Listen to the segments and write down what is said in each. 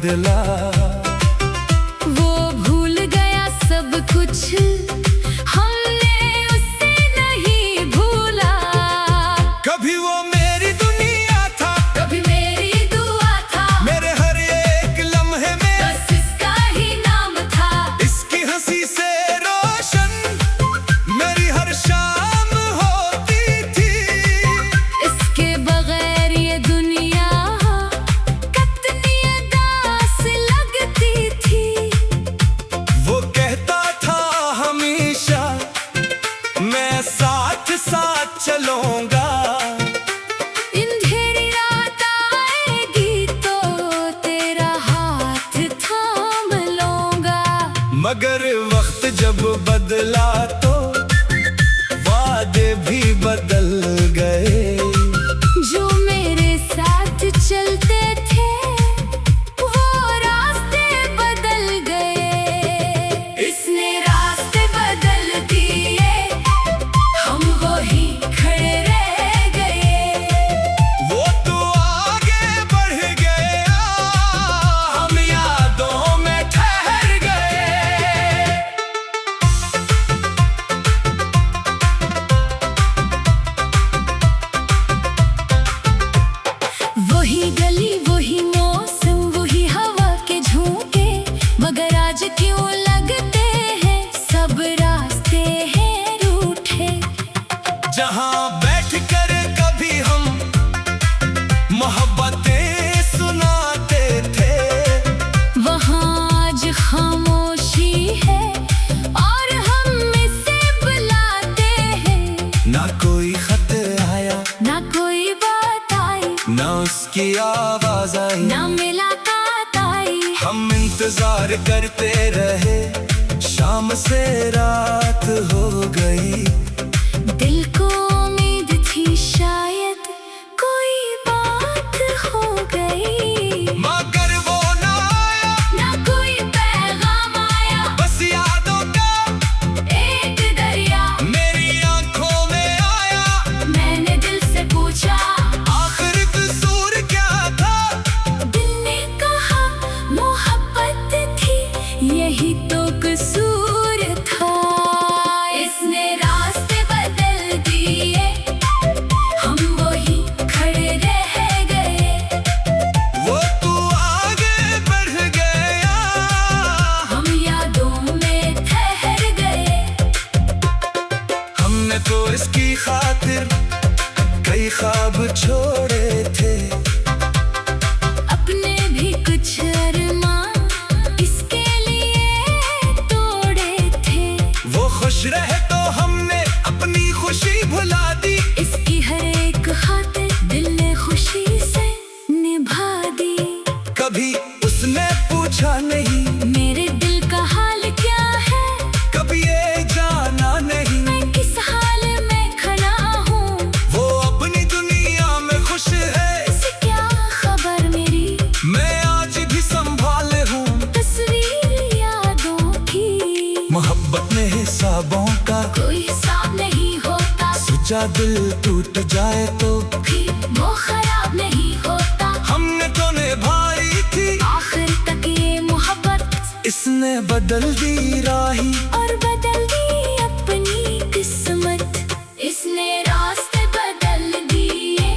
बदला। वो भूल गया सब कुछ, हमने उसे नहीं भूला। कभी वो मेरी दुनिया था, कभी मेरी दुआ था, मेरे हर एक लम्हे में बस इसका ही नाम था। इसकी हंसी से रोशन मेरी हर शाम होती थी। इसके बगैर ये दुनिया कितनी उदास लगती थी। वो कहता था हमेशा मैं साथ साथ चलूंगा। अंधेरी रात आएगी तो तेरा हाथ थाम लूंगा। मगर वक्त जब बदला तो वादे भी बदल गए। जो मेरे साथ चलते थे वो रास्ते बदल गए। इसने रास्ते बदल दिए, हम वही खड़े रह गए। वो तो आगे बढ़ गया, हम यादों में ठहर गए। वही गली वही मौसम वही हवा के झोंके, मगर आज क्यों लगते हैं सब रास्ते हैं रूठे। जहाँ बैठ कर कभी हम मोहब्बतें सुनाते थे, वहाँ आज खामोशी है और हम इसे बुलाते हैं। ना कोई खत आया, ना कोई बात आई, ना उसकी आवाज आई। ना मुलाकात आई। हम इंतजार करते रहे, शाम से रात हो गई। दिल को उम्मीद थी शायद कोई बात हो गई। मगर वो ना आया, ना कोई पैगाम आया, बस यादों का एक दरिया मेरी आंखों में आया। मैंने दिल से पूछा, आखिर कसूर क्या था? दिल ने कहा मोहब्बत थी, यही तो कसूर था। इसने रास्ते बदल दिए, हम वही खड़े रह गए। वो तू आगे बढ़ गया, हम यादों में ठहर गए। हमने तो इसकी खातिर कई ख्वाब छोड़े थे। अपने भी कुछ अरमान इसके लिए तोड़े थे। वो खुश रहे तो हमने अपनी खुशी भुला दी। इसकी हर एक खातिर दिल ने खुशी से निभा दी। कभी उसने पूछा नहीं मेरे दिल का हाल क्या है, कभी ये जाना नहीं। मैं किस हाल में खड़ा हूँ, वो अपनी दुनिया में खुश है, इसे क्या खबर मेरी। मैं आज भी संभाले हूँ तस्वीर यादों की, मोहब्बत में हिसाबों का कोई हिसाब नहीं होता। सच्चा दिल टूट जाए तो फिर वो खराब नहीं होता। हमने तो निभाई थी, आखिर तक ये मोहब्बत इसने बदल दी राही। और बदल दी अपनी किस्मत। इसने रास्ते बदल दिए,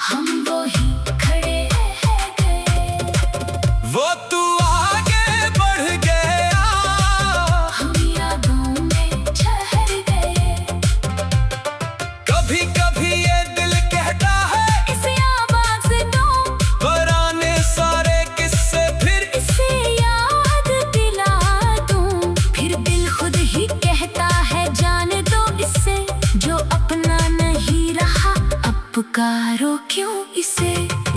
हम वही खड़े रह गए। वो तू आगे बढ़ गया, हम यादों में ठहर गए। कभी कभी ये दिल कहता है इसे आवाज दो, पुराने सारे किस्से फिर। इसे याद दिला दूं। फिर दिल खुद ही कहता है जाने दो इसे, जो अपना नहीं रहा अब पुकारो क्यों इसे।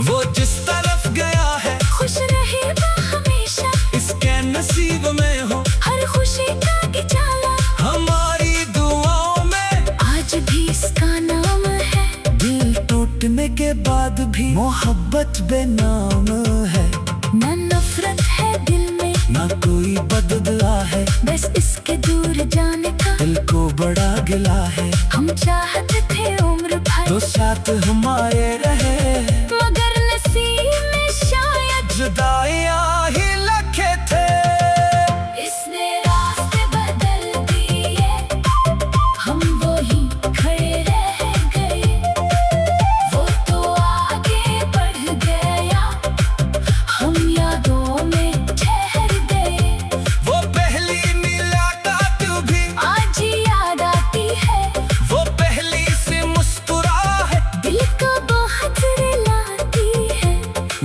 वो जिस तरफ गया है खुश रहेगा हमेशा, इसके नसीब में हो हर खुशी का उजाला। हमारी दुआओं में आज भी इसका नाम है, दिल टूटने के बाद भी मोहब्बत बेनाम है। न नफरत है दिल में, ना कोई बदला है, बस इसके दूर जाने का दिल को बड़ा गिला है। हम चाहते थे उम्र भर तो साथ हमारे रहे, मगर नसीब में शायद जुदाइयां ही लखे थे। इसने रास्ते बदल दिए, हम वही खड़े रह गए। वो तो आगे बढ़ गया, हम यादों में ठहर गए। वो पहली मुलाकात भी आज याद आती है, वो पहली से मुस्कुरा है, दिल को बहुत रुलाती है।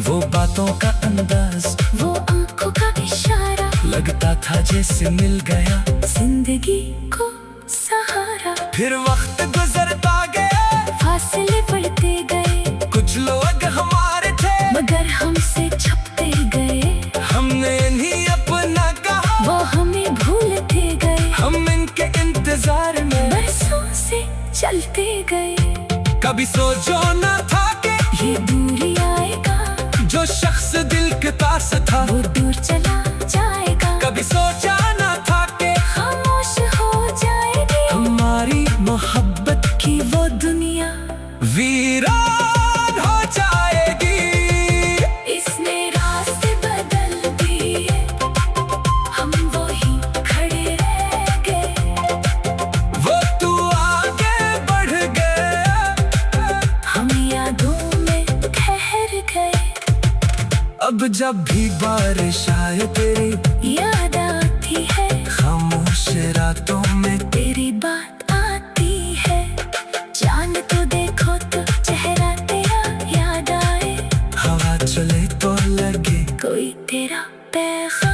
वो बातों का अंदाज, वो आंखों का इशारा, लगता था जैसे मिल गया जिंदगी को सहारा। फिर वक्त गुजरता गया, फासले बढ़ते गए, कुछ लोग हमारे थे मगर हमसे छपते गए। हमने नहीं अपना कहा, वो हमें भूलते गए, हम इनके इंतजार में बरसों से चलते गए। कभी सोचो न था कि ये दूरी आएगा, जो शख्स दिल के पास था वो दूर चला जाएगा। कभी सोचा न था कि खामोश हो जाएगी हमारी मोहब्बत कि वो दुनिया। वीरान हो जाएगी। इसने रास्ते बदल दिए, हम वही खड़े रह गए। वो तू आगे बढ़ गया, हम यादों में ठहर गए। अब जब भी बारिश आए तेरी याद आती है, खामोश रातों में तेरी बात आती है। चांद तो देखो तो चेहरा तेरा याद आए, हवा चले तो लगे कोई तेरा पैगाम